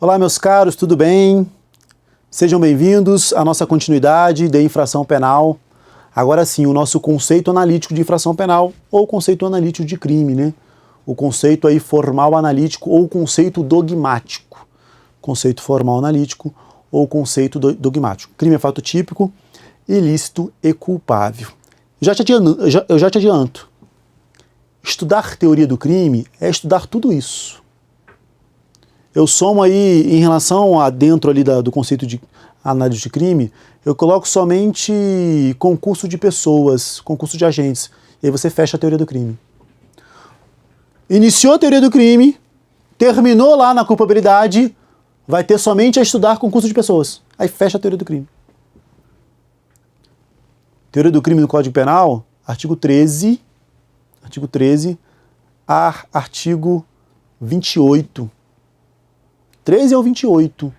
Olá, meus caros, tudo bem? Sejam bem-vindos à nossa continuidade de infração penal. Agora sim, o nosso conceito analítico de infração penal ou conceito analítico de crime, né? O conceito aí formal analítico ou conceito dogmático. Conceito formal analítico ou conceito dogmático. Crime é fato típico, ilícito e culpável. Eu já te adianto. Estudar teoria do crime é estudar tudo isso. Eu somo aí, em relação a dentro ali do conceito de análise de crime, eu coloco somente concurso de pessoas, concurso de agentes. E aí você fecha a teoria do crime. Iniciou a teoria do crime, terminou lá na culpabilidade, vai ter somente a estudar concurso de pessoas. Aí fecha a teoria do crime. Teoria do crime do Código Penal, artigo 13, artigo 28. 13 ao 28.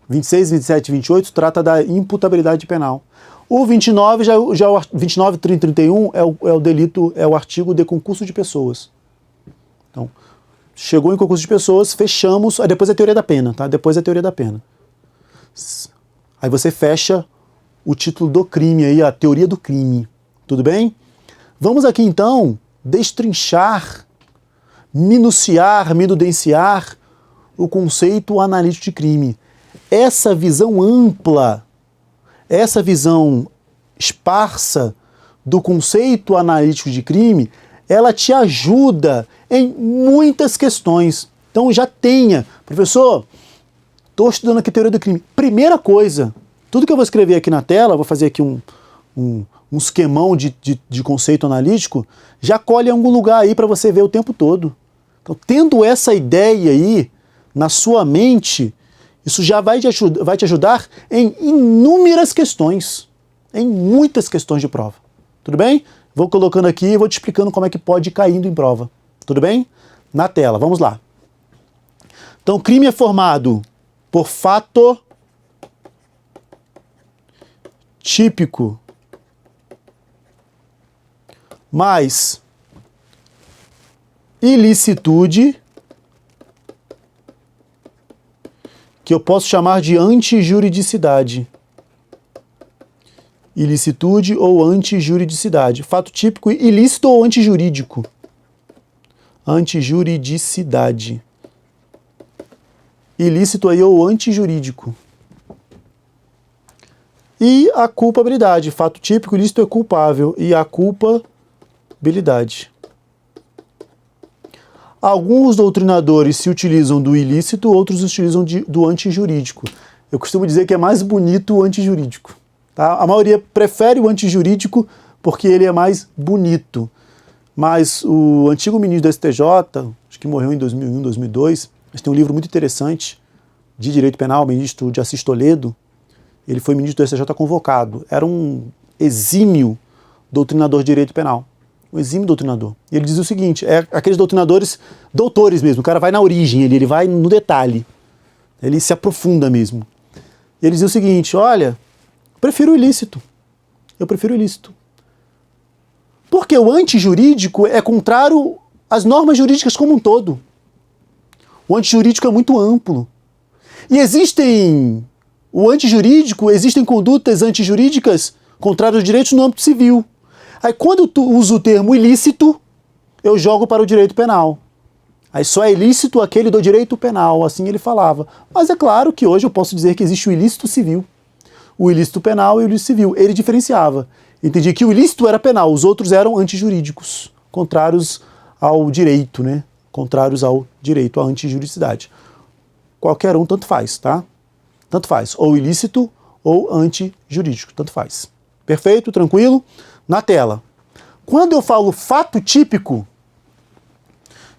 26, 27 e 28 trata da imputabilidade penal. O 29, já o 29, 30 e 31 é o delito, é o artigo de concurso de pessoas. Então, chegou em concurso de pessoas, fechamos, aí depois é a teoria da pena, tá? Depois é a teoria da pena. Aí você fecha o título do crime aí, a teoria do crime. Tudo bem? Vamos aqui então destrinchar, minudenciar o conceito analítico de crime. Essa visão ampla, essa visão esparsa do conceito analítico de crime, ela te ajuda em muitas questões. Então já tenha, professor, estou estudando aqui teoria do crime. Primeira coisa, tudo que eu vou escrever aqui na tela, vou fazer aqui um esquemão de conceito analítico, já colhe em algum lugar aí para você ver o tempo todo. Então, tendo essa ideia aí na sua mente, isso já vai te ajudar em inúmeras questões, em muitas questões de prova. Tudo bem? Vou colocando aqui e vou te explicando como é que pode ir caindo em prova. Tudo bem? Na tela, vamos lá. Então, crime é formado por fato típico mais ilicitude, que eu posso chamar de antijuridicidade. Ilicitude ou antijuridicidade. Fato típico ilícito ou antijurídico. Antijuridicidade. Ilícito aí ou antijurídico. E a culpabilidade. Fato típico, ilícito é culpável. E a culpabilidade. Alguns doutrinadores se utilizam do ilícito, outros utilizam do antijurídico. Eu costumo dizer que é mais bonito o antijurídico. Tá? A maioria prefere o antijurídico porque ele é mais bonito. Mas o antigo ministro do STJ, acho que morreu em 2001, 2002, mas tem um livro muito interessante de direito penal, o ministro de Assis Toledo. Ele foi ministro do STJ convocado. Era um exímio doutrinador de direito penal. Um exímio doutrinador. E ele diz o seguinte, é aqueles doutrinadores, doutores mesmo, o cara vai na origem, ele vai no detalhe, ele se aprofunda mesmo. E ele diz o seguinte, olha, eu prefiro o ilícito. Porque o antijurídico é contrário às normas jurídicas como um todo. O antijurídico é muito amplo. E existem condutas antijurídicas contrárias aos direitos no âmbito civil. Aí quando eu uso o termo ilícito, eu jogo para o direito penal. Aí só é ilícito aquele do direito penal, assim ele falava. Mas é claro que hoje eu posso dizer que existe o ilícito civil. O ilícito penal e o ilícito civil. Ele diferenciava. Entendi que o ilícito era penal, os outros eram antijurídicos, contrários ao direito, né? Contrários ao direito, à antijuridicidade. Qualquer um, tanto faz, tá? Tanto faz. Ou ilícito ou antijurídico, tanto faz. Perfeito? Tranquilo? Na tela. Quando eu falo fato típico,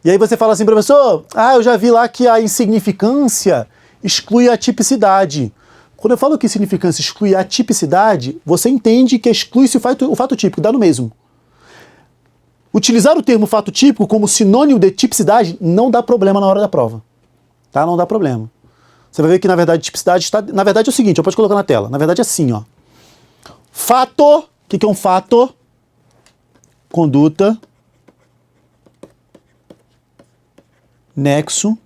e aí você fala assim, professor, eu já vi lá que a insignificância exclui a tipicidade. Quando eu falo que insignificância exclui a tipicidade, você entende que exclui-se o fato típico, dá no mesmo. Utilizar o termo fato típico como sinônimo de tipicidade não dá problema na hora da prova. Tá? Não dá problema. Você vai ver que, na verdade, tipicidade está... Na verdade é o seguinte, pode colocar na tela. Na verdade é assim, ó. Fato... O que é um fato? Conduta, nexo,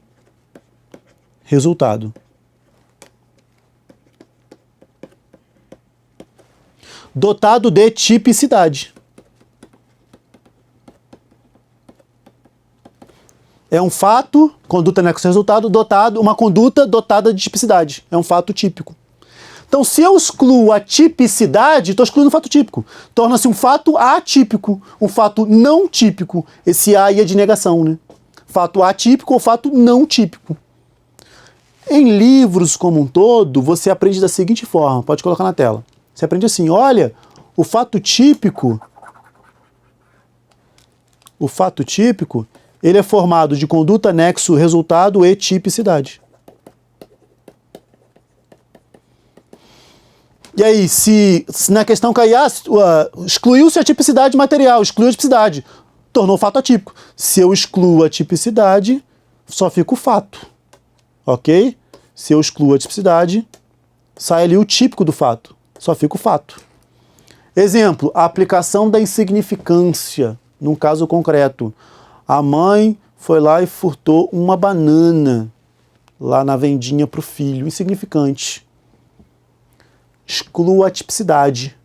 resultado. Dotado de tipicidade. É um fato, conduta nexo resultado, dotado, uma conduta dotada de tipicidade. É um fato típico. Então, se eu excluo a tipicidade, estou excluindo o fato típico. Torna-se um fato atípico, um fato não típico. Esse A aí é de negação, né? Fato atípico ou fato não típico. Em livros como um todo, você aprende da seguinte forma, pode colocar na tela. Você aprende assim, olha, o fato típico, ele é formado de conduta, nexo, resultado e tipicidade. E aí, se na questão cair, excluiu-se a tipicidade material, excluiu a tipicidade, tornou o fato atípico. Se eu excluo a tipicidade, só fica o fato. Ok? Se eu excluo a tipicidade, sai ali o típico do fato. Só fica o fato. Exemplo, a aplicação da insignificância, num caso concreto. A mãe foi lá e furtou uma banana lá na vendinha para o filho, insignificante. Exclua a tipicidade.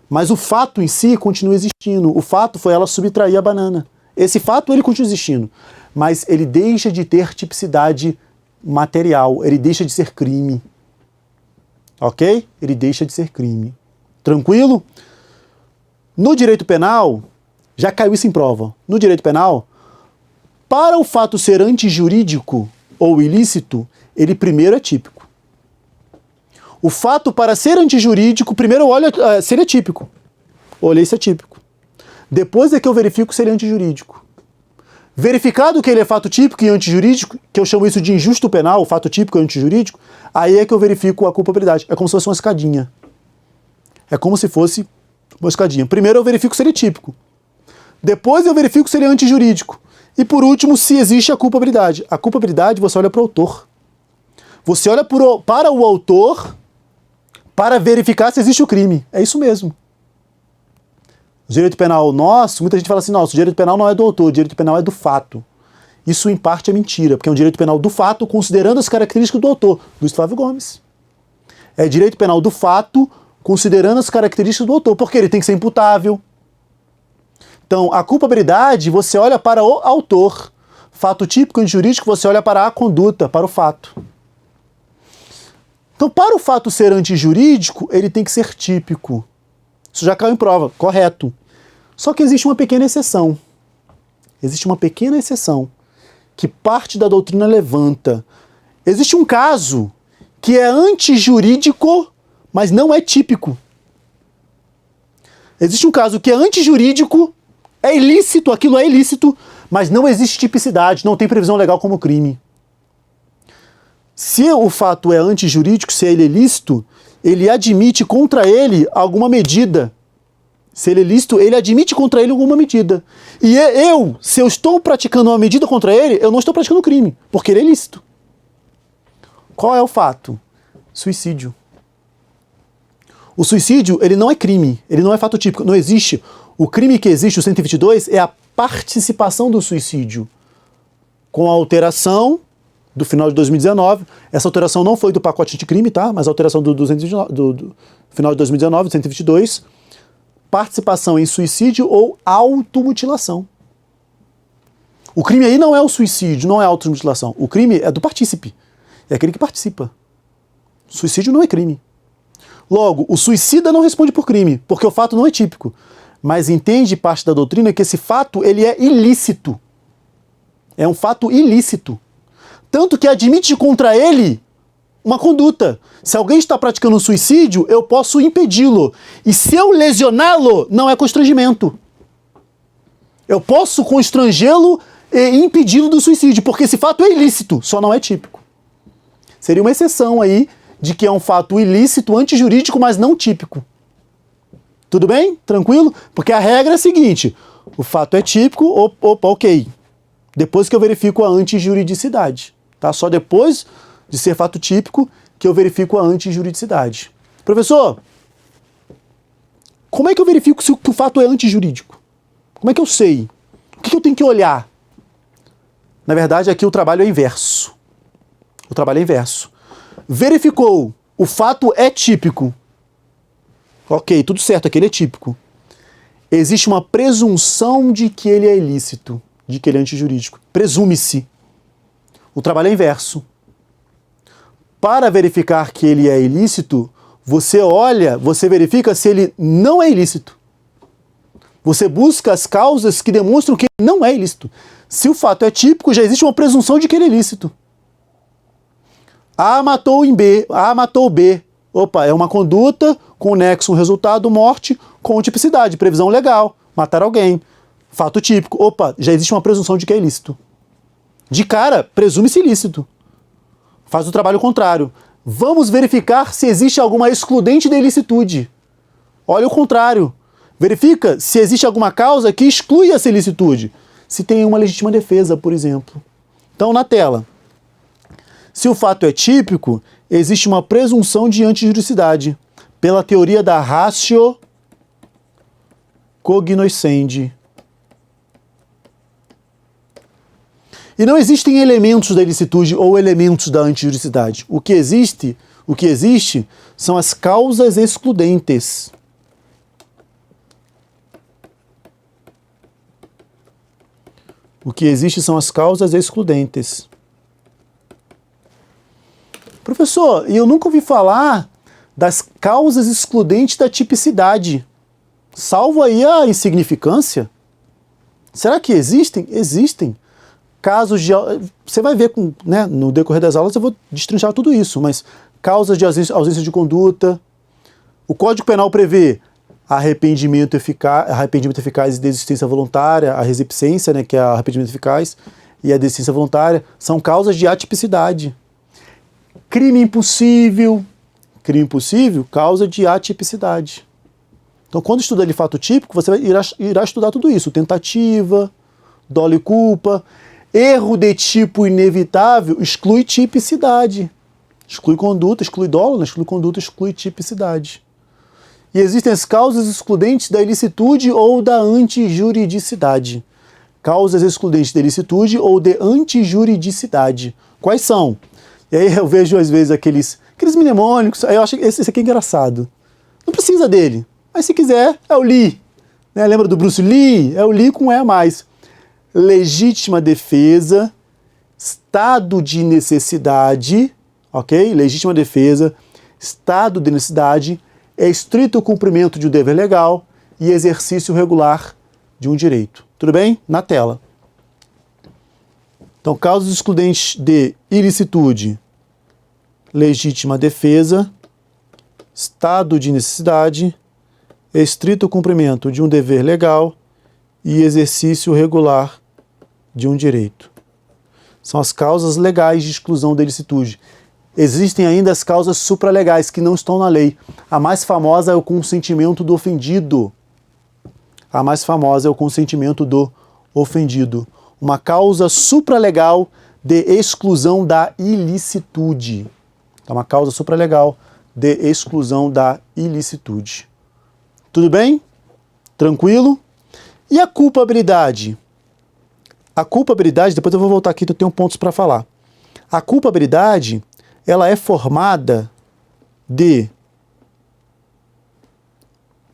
Mas o fato em si continua existindo. O fato foi ela subtrair a banana. Esse fato ele continua existindo. Mas ele deixa de ter tipicidade material. Ele deixa de ser crime. Ok? Ele deixa de ser crime. Tranquilo? No direito penal, já caiu isso em prova. No direito penal, para o fato ser antijurídico ou ilícito, ele primeiro é típico. O fato, para ser antijurídico, primeiro eu olho se ele é típico. Olhei se é típico. Depois é que eu verifico se ele é antijurídico. Verificado que ele é fato típico e antijurídico, que eu chamo isso de injusto penal, fato típico e antijurídico, aí é que eu verifico a culpabilidade. É como se fosse uma escadinha. É como se fosse uma escadinha. Primeiro eu verifico se ele é típico. Depois eu verifico se ele é antijurídico. E por último, se existe a culpabilidade. A culpabilidade você olha para o autor. Você olha para o autor para verificar se existe o crime. É isso mesmo. O direito penal nosso, muita gente fala assim, nossa, o direito penal não é do autor, o direito penal é do fato. Isso em parte é mentira, porque é um direito penal do fato, considerando as características do autor, Luiz Flávio Gomes. É direito penal do fato, considerando as características do autor, porque ele tem que ser imputável. Então, a culpabilidade, você olha para o autor. Fato típico e jurídico, você olha para a conduta, para o fato. Então, para o fato ser antijurídico, ele tem que ser típico. Isso já caiu em prova, correto. Só que existe uma pequena exceção. Existe uma pequena exceção que parte da doutrina levanta. Existe um caso que é antijurídico, mas não é típico. Existe um caso que é antijurídico, é ilícito, aquilo é ilícito, mas não existe tipicidade, não tem previsão legal como crime. Se o fato é antijurídico, se ele é ilícito, ele admite contra ele alguma medida. Se ele é ilícito, ele admite contra ele alguma medida. E se eu estou praticando uma medida contra ele, eu não estou praticando crime, porque ele é ilícito. Qual é o fato? Suicídio. O suicídio, ele não é crime, ele não é fato típico, não existe. O crime que existe, o 122, é a participação do suicídio. Com a alteração do final de 2019, essa alteração não foi do pacote anticrime, tá? Mas a alteração do final de 2019, do 122, participação em suicídio ou automutilação. O crime aí não é o suicídio, não é a automutilação. O crime é do partícipe, é aquele que participa. Suicídio não é crime. Logo, o suicida não responde por crime, porque o fato não é típico. Mas entende parte da doutrina que esse fato ele é ilícito. É um fato ilícito. Tanto que admite contra ele uma conduta. Se alguém está praticando um suicídio, eu posso impedi-lo. E se eu lesioná-lo, não é constrangimento. Eu posso constrangê-lo e impedi-lo do suicídio, porque esse fato é ilícito, só não é típico. Seria uma exceção aí de que é um fato ilícito, antijurídico, mas não típico. Tudo bem? Tranquilo? Porque a regra é a seguinte, o fato é típico, opa, ok. Depois que eu verifico a antijuridicidade. Tá? Só depois de ser fato típico que eu verifico a antijuridicidade. Professor, como é que eu verifico se o fato é antijurídico? Como é que eu sei? O que eu tenho que olhar? Na verdade, aqui o trabalho é inverso. O trabalho é inverso. Verificou, o fato é típico. Ok, tudo certo, aquele é típico. Existe uma presunção de que ele é ilícito, de que ele é antijurídico. Presume-se. O trabalho é inverso. Para verificar que ele é ilícito, você olha, você verifica se ele não é ilícito. Você busca as causas que demonstram que ele não é ilícito. Se o fato é típico, já existe uma presunção de que ele é ilícito. A matou em B, A matou B. Opa, é uma conduta com nexo, um resultado, morte, com tipicidade, previsão legal, matar alguém. Fato típico. Opa, já existe uma presunção de que é ilícito. De cara, presume-se ilícito. Faz o trabalho contrário. Vamos verificar se existe alguma excludente da ilicitude. Olha o contrário. Verifica se existe alguma causa que exclui essa ilicitude. Se tem uma legítima defesa, por exemplo. Então, na tela. Se o fato é típico, existe uma presunção de antijuridicidade, pela teoria da ratio cognoscendi. E não existem elementos da ilicitude ou elementos da antijuridicidade. O que existe são as causas excludentes. O que existe são as causas excludentes. Professor, eu nunca ouvi falar das causas excludentes da tipicidade. Salvo aí a insignificância. Será que existem? Existem. Casos de... Você vai ver, no decorrer das aulas eu vou destrinchar tudo isso, mas causas de ausência de conduta. O Código Penal prevê arrependimento eficaz e desistência voluntária, a resipsência, que é arrependimento eficaz, e a desistência voluntária, são causas de atipicidade. Crime impossível, causa de atipicidade. Então, quando estuda ali fato típico, você irá estudar tudo isso. Tentativa, dolo e culpa. Erro de tipo inevitável exclui tipicidade. Exclui conduta, exclui dolo, exclui conduta, exclui tipicidade. E existem as causas excludentes da ilicitude ou da antijuridicidade. Causas excludentes da ilicitude ou de antijuridicidade. Quais são? E aí eu vejo às vezes aqueles mnemônicos, aí eu acho que esse aqui é engraçado. Não precisa dele, mas se quiser, é o Lee. Lembra do Bruce Lee? É o Lee com E a mais. Legítima defesa, estado de necessidade, ok? Legítima defesa, estado de necessidade, é estrito cumprimento de um dever legal e exercício regular de um direito. Tudo bem? Na tela. Então, causas excludentes de ilicitude, legítima defesa, estado de necessidade, estrito cumprimento de um dever legal e exercício regular de um direito. São as causas legais de exclusão da ilicitude. Existem ainda as causas supralegais que não estão na lei. A mais famosa é o consentimento do ofendido. A mais famosa é o consentimento do ofendido. Uma causa supralegal de exclusão da ilicitude. É uma causa supralegal de exclusão da ilicitude. Tudo bem? Tranquilo? E a culpabilidade? A culpabilidade, depois eu vou voltar aqui, eu tenho pontos para falar. A culpabilidade, ela é formada de... Vou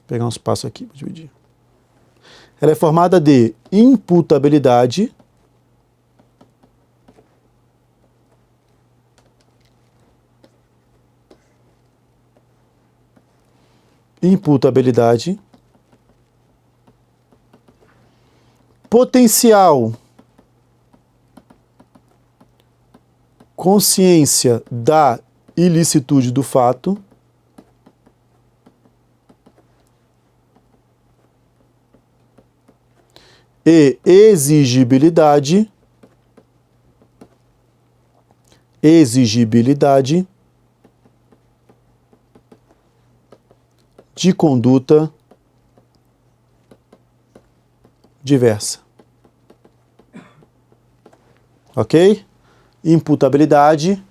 pegar uns passos aqui para dividir. Ela é formada de imputabilidade, potencial consciência da ilicitude do fato, e exigibilidade de conduta diversa. Ok? Imputabilidade,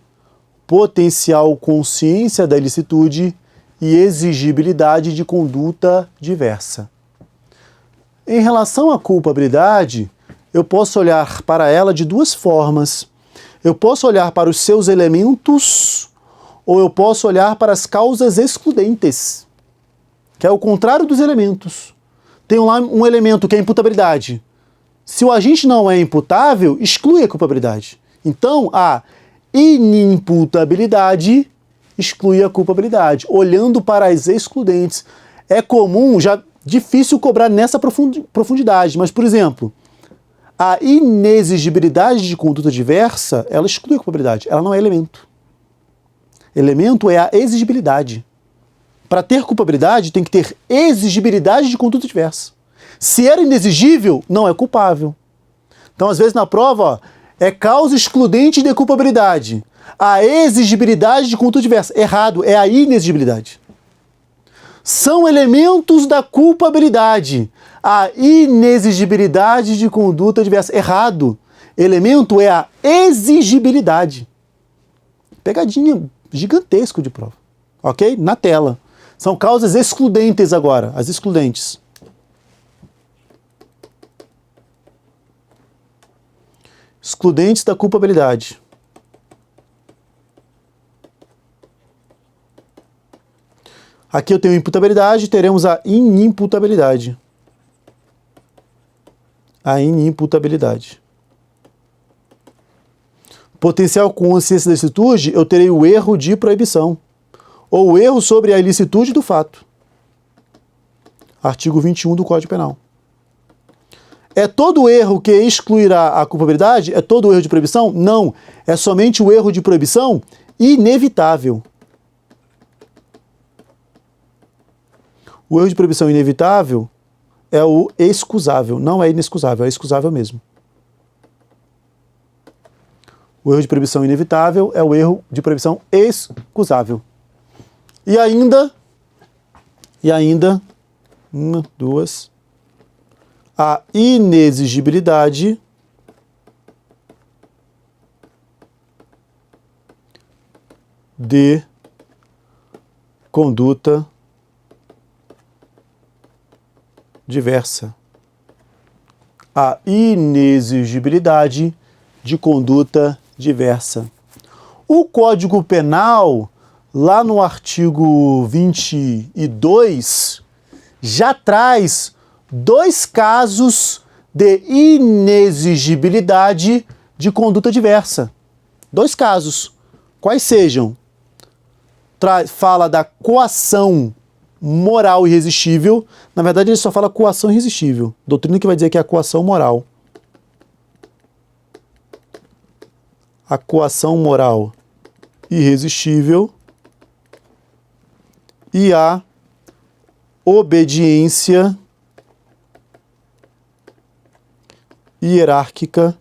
potencial consciência da ilicitude e exigibilidade de conduta diversa. Em relação à culpabilidade, eu posso olhar para ela de duas formas. Eu posso olhar para os seus elementos ou eu posso olhar para as causas excludentes, que é o contrário dos elementos. Tem lá um elemento que é a imputabilidade. Se o agente não é imputável, exclui a culpabilidade. Então, a inimputabilidade exclui a culpabilidade. Olhando para as excludentes. É comum, já difícil cobrar nessa profundidade, mas, por exemplo, a inexigibilidade de conduta diversa, ela exclui a culpabilidade. Ela não é elemento. Elemento é a exigibilidade. Para ter culpabilidade, tem que ter exigibilidade de conduta diversa. Se era inexigível, não é culpável. Então, às vezes, na prova, ó, é causa excludente de culpabilidade. A exigibilidade de conduta diversa. Errado, é a inexigibilidade. São elementos da culpabilidade. A inexigibilidade de conduta diversa. Errado. Elemento é a exigibilidade. Pegadinha gigantesco de prova. Ok? Na tela. São causas excludentes agora, as excludentes. Excludentes da culpabilidade. Aqui eu tenho imputabilidade, teremos a inimputabilidade. A inimputabilidade. Potencial consciência da ilicitude, eu terei o erro de proibição. Ou o erro sobre a ilicitude do fato. Artigo 21 do Código Penal. É todo erro que excluirá a culpabilidade? É todo erro de proibição? Não. É somente o erro de proibição inevitável. O erro de proibição inevitável é o excusável. Não é inexcusável, é excusável mesmo. O erro de proibição inevitável é o erro de proibição excusável. E ainda, uma, duas, a inexigibilidade de conduta diversa. A inexigibilidade de conduta diversa. O Código Penal, lá no artigo 22, já traz 2 casos de inexigibilidade de conduta diversa. 2 casos. Quais sejam? Fala da coação moral irresistível. Na verdade, ele só fala coação irresistível. Doutrina que vai dizer que é a coação moral. A coação moral irresistível e a obediência hierárquica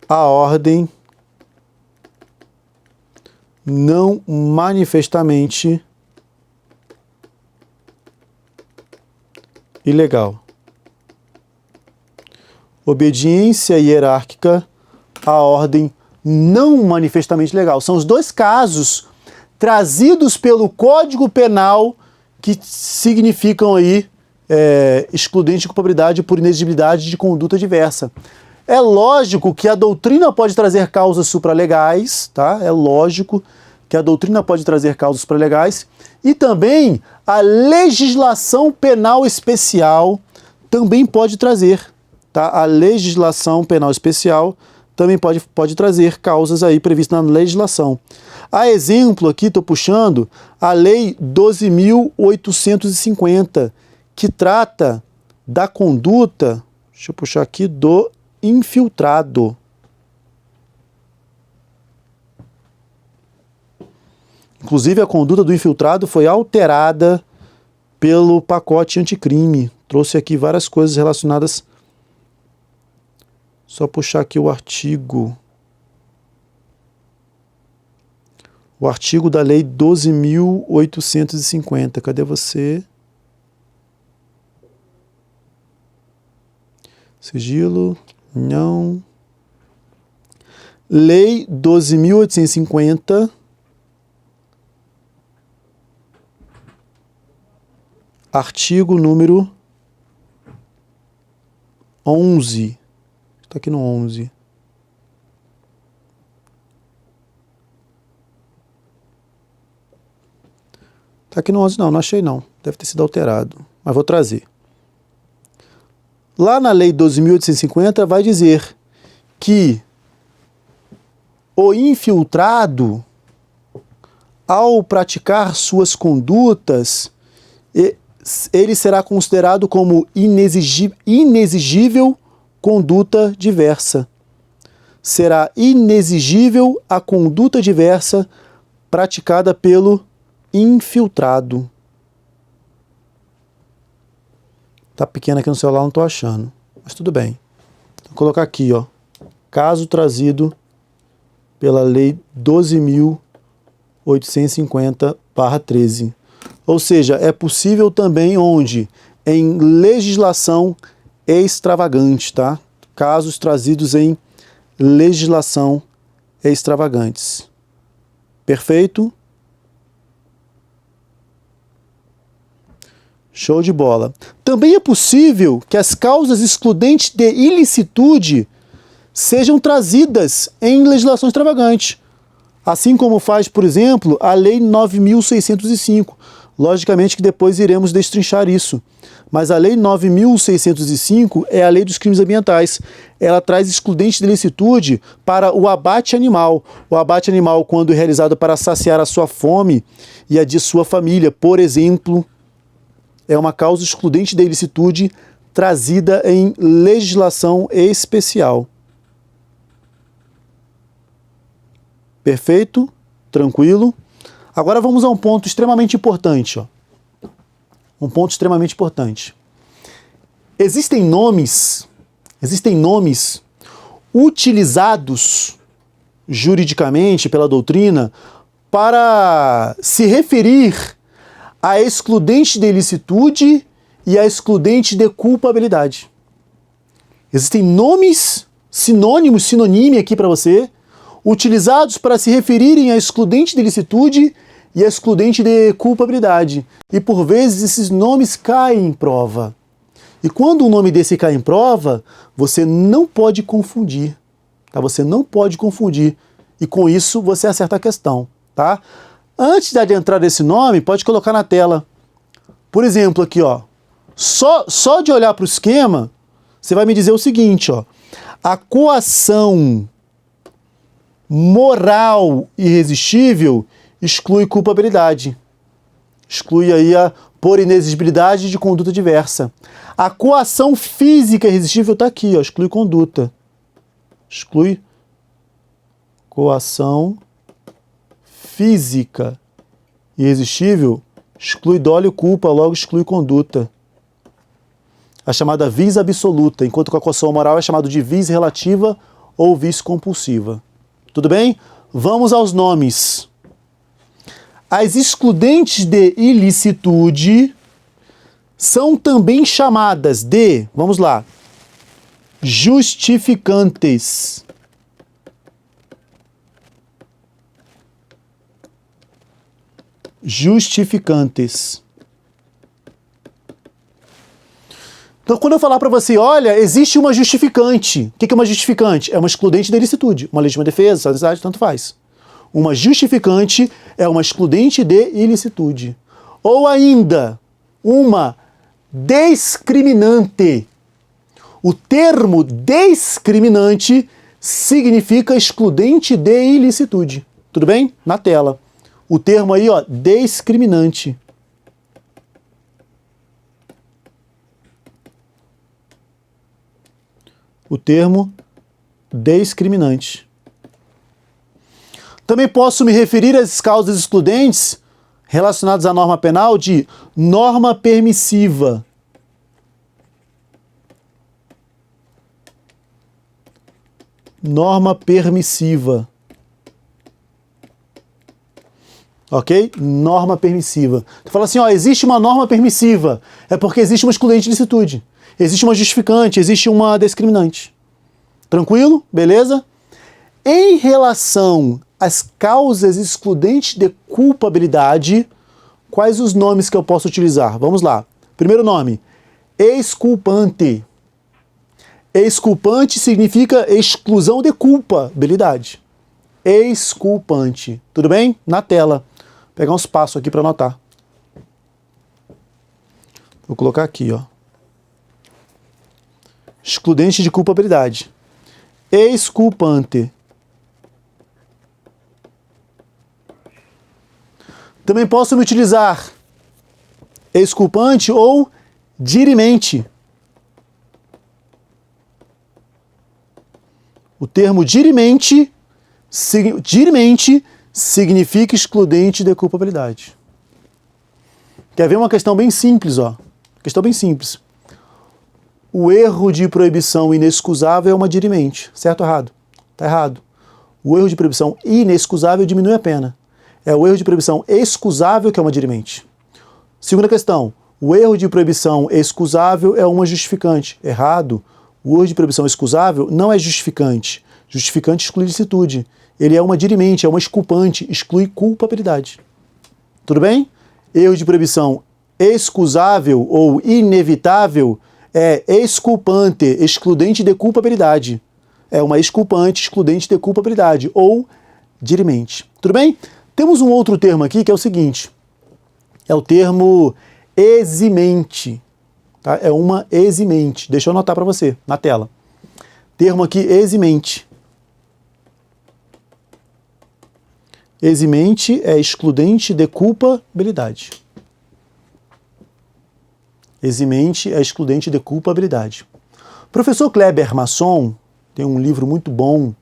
à ordem não manifestamente ilegal. Obediência hierárquica à ordem não manifestamente legal. São os 2 casos trazidos pelo Código Penal que significam aí excludente de culpabilidade por inexigibilidade de conduta diversa. É lógico que a doutrina pode trazer causas supralegais, tá? É lógico que a doutrina pode trazer causas supralegais e também a legislação penal especial também pode trazer, tá? A legislação penal especial também pode trazer causas aí previstas na legislação. A exemplo aqui, estou puxando a Lei 12.850, que trata da conduta, deixa eu puxar aqui, do infiltrado. Inclusive, a conduta do infiltrado foi alterada pelo pacote anticrime. Trouxe aqui várias coisas relacionadas. Só puxar aqui o artigo. O artigo da Lei 12.850. Cadê você? Sigilo. Não. Lei 12.850. Artigo número 11. Está aqui no 11. Está aqui no 11 não achei não. Deve ter sido alterado, mas vou trazer. Lá na Lei 12.850 vai dizer que o infiltrado, ao praticar suas condutas, ele será considerado como inexigível conduta diversa. Será inexigível a conduta diversa praticada pelo infiltrado. Tá pequeno aqui no celular, não estou achando, mas tudo bem. Vou colocar aqui, ó, caso trazido pela Lei 12.850/13. Ou seja, é possível também onde? Em legislação extravagante, tá? Casos trazidos em legislação extravagantes. Perfeito? Show de bola. Também é possível que as causas excludentes de ilicitude sejam trazidas em legislação extravagante. Assim como faz, por exemplo, a Lei 9.605. Logicamente que depois iremos destrinchar isso. Mas a Lei 9.605 é a Lei dos Crimes Ambientais. Ela traz excludente de ilicitude para o abate animal. O abate animal, quando realizado para saciar a sua fome e a de sua família, por exemplo, é uma causa excludente da ilicitude trazida em legislação especial. Perfeito? Tranquilo? Agora vamos a um ponto extremamente importante. Ó. Um ponto extremamente importante. Existem nomes utilizados juridicamente pela doutrina para se referir a excludente de ilicitude e a excludente de culpabilidade. Existem nomes sinônimos, sinonime aqui para você, utilizados para se referirem a excludente de ilicitude e a excludente de culpabilidade. E por vezes esses nomes caem em prova. E quando um nome desse cai em prova, você não pode confundir. Tá? Você não pode confundir. E com isso você acerta a questão. Tá? Antes de adentrar esse nome, pode colocar na tela. Por exemplo, aqui, ó. Só de olhar para o esquema, você vai me dizer o seguinte, ó. A coação moral irresistível exclui culpabilidade. Exclui aí a por inexigibilidade de conduta diversa. A coação física irresistível está aqui, ó. Exclui conduta. Exclui coação física irresistível, exclui dolo e culpa, logo exclui conduta. A chamada vis absoluta, enquanto que a coação moral é chamada de vis relativa ou vis compulsiva. Tudo bem? Vamos aos nomes. As excludentes de ilicitude são também chamadas de, vamos lá, justificantes. Justificantes. Então, quando eu falar para você, olha, existe uma justificante. O que é uma justificante? É uma excludente da ilicitude. Uma legítima defesa, necessidade, tanto faz. Uma justificante é uma excludente de ilicitude. Ou ainda, uma discriminante. O termo discriminante significa excludente de ilicitude. Tudo bem? Na tela. O termo aí, ó, discriminante. O termo discriminante. Também posso me referir às causas excludentes relacionadas à norma penal de norma permissiva. Norma permissiva. Ok? Norma permissiva. Tu fala assim, ó, existe uma norma permissiva. É porque existe uma excludente de ilicitude. Existe uma justificante, existe uma discriminante. Tranquilo? Beleza? Em relação às causas excludentes de culpabilidade, quais os nomes que eu posso utilizar? Vamos lá. Primeiro nome, exculpante. Exculpante significa exclusão de culpabilidade. Exculpante. Tudo bem? Na tela. Vou pegar uns passos aqui para anotar. Vou colocar aqui, ó. Excludente de culpabilidade. Exculpante. Também posso me utilizar exculpante ou dirimente. O termo dirimente significa excludente de culpabilidade. Quer ver uma questão bem simples, ó? Questão bem simples. O erro de proibição inexcusável é uma dirimente. Certo ou errado? Tá errado. O erro de proibição inexcusável diminui a pena. É o erro de proibição excusável que é uma dirimente. Segunda questão. O erro de proibição excusável é uma justificante. Errado. O erro de proibição excusável não é justificante. Justificante exclui licitude. Ele é uma dirimente, é uma exculpante, exclui culpabilidade. Tudo bem? Erro de proibição excusável ou inevitável é exculpante, excludente de culpabilidade. É uma exculpante, excludente de culpabilidade, ou dirimente. Tudo bem? Temos um outro termo aqui que é o seguinte. É o termo eximente. Tá? É uma eximente. Deixa eu anotar para você, na tela. Termo aqui, eximente. Eximente é excludente de culpabilidade. Eximente é excludente de culpabilidade. Professor Kleber Masson tem um livro muito bom,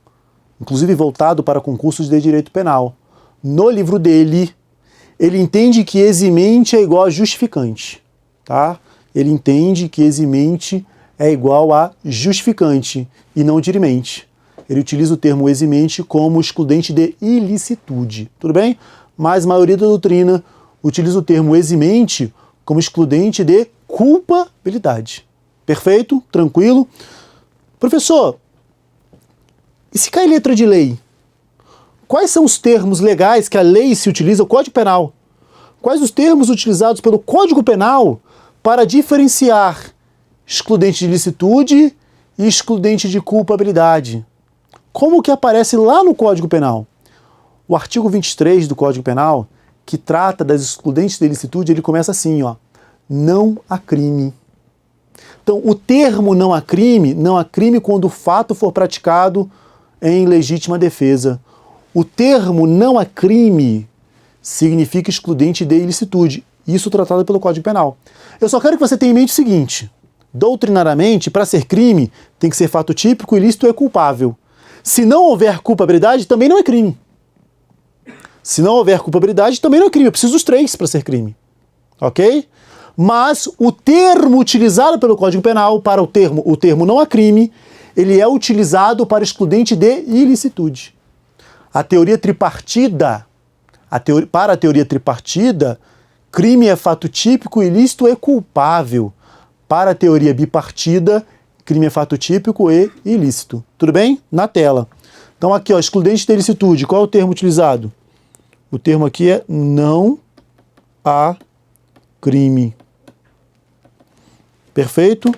inclusive voltado para concursos de direito penal. No livro dele, ele entende que eximente é igual a justificante. Tá? Ele entende que eximente é igual a justificante e não dirimente. Ele utiliza o termo eximente como excludente de ilicitude. Tudo bem? Mas a maioria da doutrina utiliza o termo eximente como excludente de culpabilidade. Perfeito? Tranquilo? Professor, e se cai letra de lei? Quais são os termos legais que a lei se utiliza, o Código Penal? Quais os termos utilizados pelo Código Penal para diferenciar excludente de ilicitude e excludente de culpabilidade? Como que aparece lá no Código Penal? O artigo 23 do Código Penal, que trata das excludentes de ilicitude, ele começa assim, ó. Não há crime. Então, o termo não há crime quando o fato for praticado em legítima defesa. O termo não há crime significa excludente de ilicitude. Isso tratado pelo Código Penal. Eu só quero que você tenha em mente o seguinte. Doutrinariamente, para ser crime, tem que ser fato típico, ilícito e culpável. Se não houver culpabilidade, também não é crime. Se não houver culpabilidade, também não é crime. Eu preciso dos três para ser crime. Ok? Mas o termo utilizado pelo Código Penal para o termo não há crime, ele é utilizado para excludente de ilicitude. A teoria tripartida, para a teoria tripartida, crime é fato típico, ilícito e culpável. Para a teoria bipartida, crime é fato típico e ilícito. Tudo bem? Na tela. Então aqui, ó, excludente de ilicitude. Qual é o termo utilizado? O termo aqui é não há crime. Perfeito?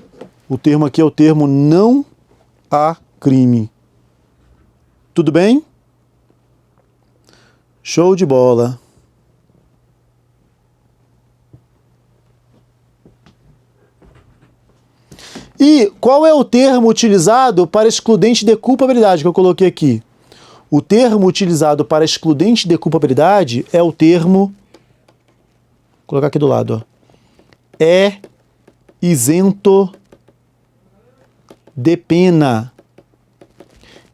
O termo aqui é o termo não há crime. Tudo bem? Show de bola. E qual é o termo utilizado para excludente de culpabilidade que eu coloquei aqui? O termo utilizado para excludente de culpabilidade é o termo... Vou colocar aqui do lado, ó. É isento de pena.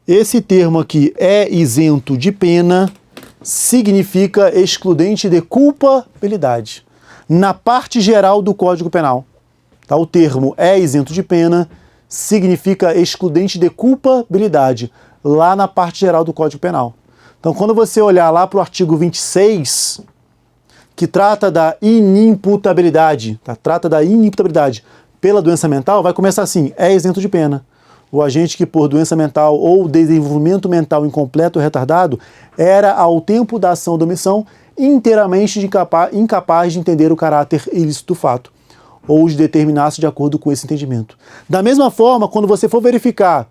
Esse termo aqui, é isento de pena, significa excludente de culpabilidade. Na parte geral do Código Penal. Tá? O termo é isento de pena significa excludente de culpabilidade, lá na parte geral do Código Penal. Então, quando você olhar lá para o artigo 26, que trata da inimputabilidade, tá? Trata da inimputabilidade pela doença mental, vai começar assim, é isento de pena. O agente que por doença mental ou desenvolvimento mental incompleto ou retardado era, ao tempo da ação ou da omissão, inteiramente incapaz de entender o caráter ilícito do fato. ou os determinasse de acordo com esse entendimento. Da mesma forma, quando você for verificar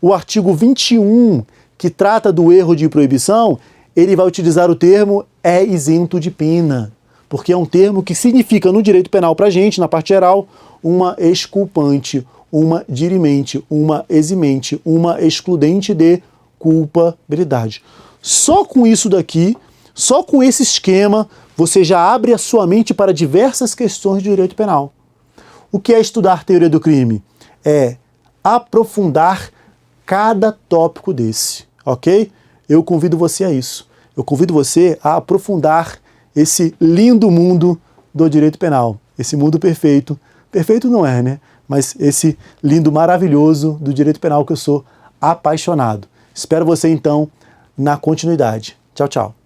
o artigo 21, que trata do erro de proibição, ele vai utilizar o termo é isento de pena, porque é um termo que significa no direito penal para a gente, na parte geral, uma exculpante, uma dirimente, uma eximente, uma excludente de culpabilidade. Só com isso daqui, só com esse esquema, você já abre a sua mente para diversas questões de direito penal. O que é estudar teoria do crime? É aprofundar cada tópico desse, ok? Eu convido você a isso. Eu convido você a aprofundar esse lindo mundo do direito penal. Esse mundo perfeito. Perfeito não é, né? Mas esse lindo, maravilhoso do direito penal que eu sou apaixonado. Espero você, então, na continuidade. Tchau, tchau.